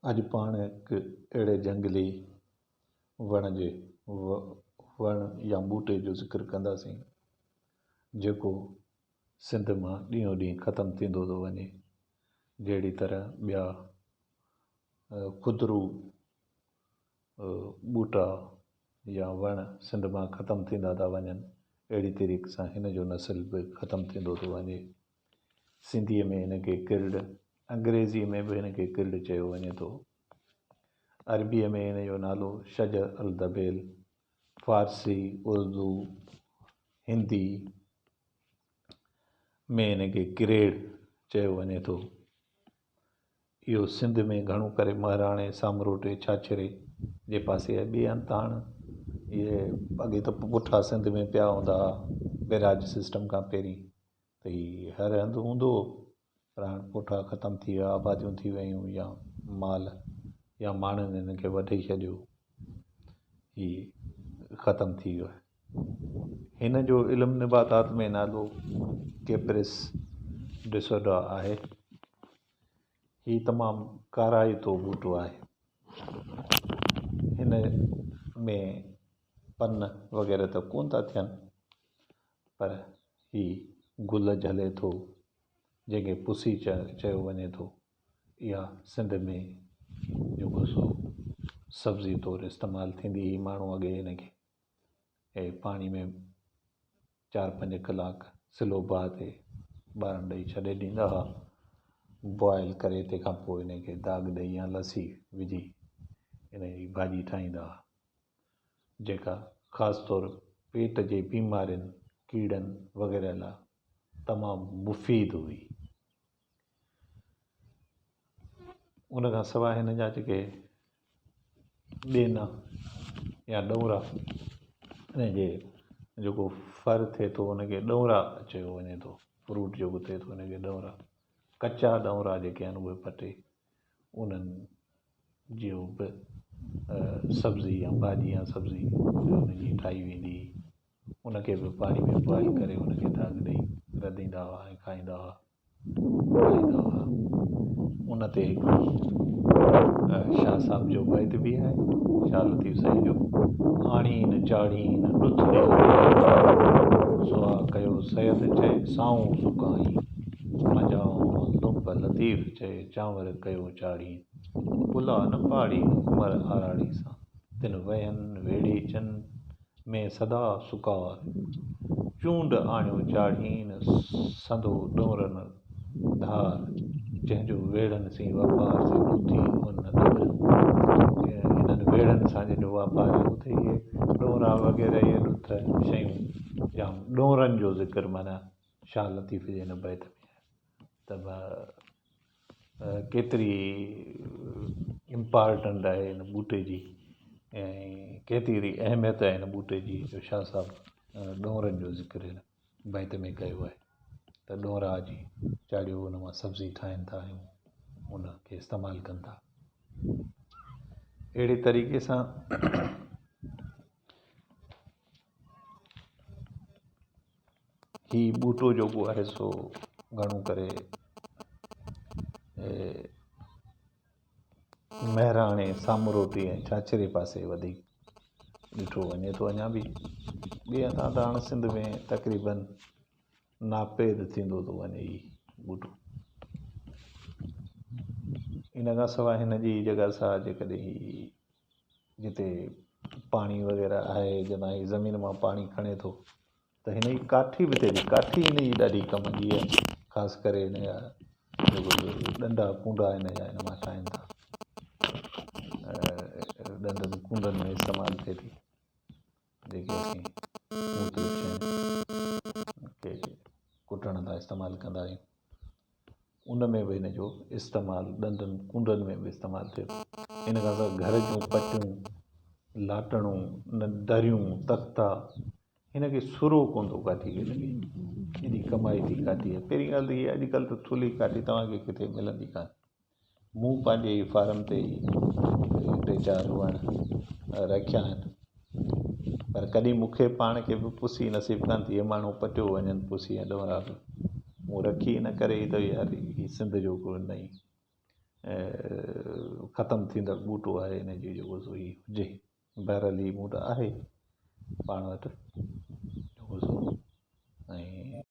अॼु पाण हिकु अहिड़े जंगली वण या ॿूटे जो ज़िक्र कंदासीं जेको सिंध मां ॾींहों ॾींहुं ख़तमु थींदो थो वञे। जहिड़ी तरह ॿिया खुदरू ॿूटा या वण सिंध मां ख़तमु थींदा था वञनि, अहिड़ी तरीक़े सां हिन जो नस्ल बि ख़तमु थींदो थो वञे। सिंधीअ में हिन खे किर्ड, अंग्रेज़ीअ में बि हिन खे किर्ड चयो वञे थो। अरबीअ में हिन जो नालो शजर अल दबेल, फ़ारसी, उर्दू, हिंदी में हिन खे किरेड़ चयो वञे थो। इहो सिंध में घणो करे महाराणे, सामरोटे, छाछरे जे पासे ॿिए हंधि हाणे इहे अॻे त पुठा सिंध में पिया हूंदा हुआ बैराज सिस्टम खां पहिरीं, त हीअ हर हंधि हूंदो हो, पर हाणे पुठा ख़तमु थी विया, आबादियूं थी वियूं या माल या माण्हुनि हिन खे वढे छॾियो, हीअ ख़तमु थी वियो आहे। हिन जो इल्मु निबातात में नालो कैप्रिस डिसोडा आहे। हीअ तमामु काराइतो ॿूटो आहे। हिन में पन वग़ैरह त कोन था थियनि, पर हीअ गुल झले थो जंहिंखे पुसी चयो वञे थो। इहा सिंध में जेको सो सब्ज़ी तौरु इस्तेमालु थींदी हुई। माण्हू अॻे हिन खे पाणी में 4-5 कलाक सिलो बाहि ते ॿारनि ॾेई छॾे ॾींदा हुआ, बॉइल करे, तंहिंखां पोइ हिन खे दाग ॾेई या लस्सी विझी हिन जी भाॼी ठाहींदा हुआ, जेका ख़ासि तौरु पेट जे बीमारियुनि, कीड़नि वग़ैरह लाइ तमामु मुफ़ीद हुई। उन खां सवाइ हिन जा जेके ॾेना या ॾौरा, हिन जे जेको फर थिए थो उनखे ॾौरा चयो वञे थो। फ्रूट जेको थिए थो उनखे ॾौरा, कचा ॾौरा जेके आहिनि उहे पटे उन्हनि जो बि सब्ज़ी या भाॼी या सब्ज़ी उनजी ठाही वेंदी। उनखे बि पाणी में बॉइल करे उनखे दाग ॾेई रधींदा हुआ ऐं खाईंदा हुआ, खाईंदा हुआ। उन ते शाह साहिब जो बैत बि आहे, शाह लतीफ़ साईं जो, आणीन चाढ़ीन ॾुध सुहा कयो सैद चए साऊं सुकाई, मजाऊं लुंब लतीफ़ चए चांवर कयो चाढ़ीन, पुला न पाड़ी उमर आराड़ी सां, तिन वयनि वेड़े चन में सदा सुकार, चूंड आणियो चाढ़ीन संदो ॾोरनि धार, जंहिंजो वेड़नि सी वापार से ॾुधी उन ॾबर। हिननि वेड़नि सां जंहिंजो वापार आहे उते इहे ॾोरा वग़ैरह इहे ॾुध शयूं जाम ॾोरनि जो ज़िक्र माना शाह लतीफ़ जे हिन बैत में आहे। त केतिरी इम्पॉर्टेंट आहे हिन ॿूटे जी ऐं केतिरी अहमियत आहे हिन ॿूटे जी, जो शाह साहिबु ॾोरनि जो ज़िक्र हिन बैत में कयो आहे। त ॾोरा जी चाढ़ियो उन मां सब्ज़ी ठाहिनि था ऐं उन खे इस्तेमालु कनि था। अहिड़े तरीक़े सां हीउ ॿूटो जेको आहे सो घणो करे महिराणे, सामरोटी ऐं छाछरे पासे वधीक ॾिठो वञे थो। अञा बि ॿिए हंधा त हाणे सिंध में तक़रीबन नापेद थींदो थो वञे हीउ ॿूटो। इन खां सवाइ हिन जी जॻह सां जेकॾहिं जिते पाणी वग़ैरह आहे, जॾहिं हीउ ज़मीन मां पाणी खणे थो, त हिन जी काठी बि थिए थी। काठी हिन जी ॾाढी कम जी आहे, ख़ासि करे हिन जा जेको ॾंडा कूंडा हिन जा हिन मां ठाहिनि था, ॾंडनि कूंडनि में इस्तेमालु थिए थी, जेके असीं मुख़्तलिफ़ शयूं खे कुटण लाइ इस्तेमालु कंदा आहियूं। उन में बि हिन जो इस्तेमालु ॾंडनि कूंडनि में बि इस्तेमालु थिए थो। इन खां सवाइ घर जूं पटियूं, लाटणूं, दरियूं, तख़्ता, हिन खे सुरो कोन थो काठी खे लॻे, हेॾी कमाई थी काठी आहे। पहिरीं ॻाल्हि त इहा, अॼुकल्ह त थुल्ही काठी तव्हांखे किथे मिलंदी कान। मूं पंहिंजे ई फार्म ते ई 3-4 वण रखिया आहिनि, पर कॾहिं मूंखे पाण खे बि पुसी नसीब कान थी। माण्हू पटियो वञनि पुसी ऐं ॾोरा बि मूं रखी, इन करे ई त यार ही सिंध जो को नई ख़तमु थींदड़ ॿूटो आहे इन जी जेको सो ही हुजे। बहरहाल ही मूं वटि आहे पाण वटि।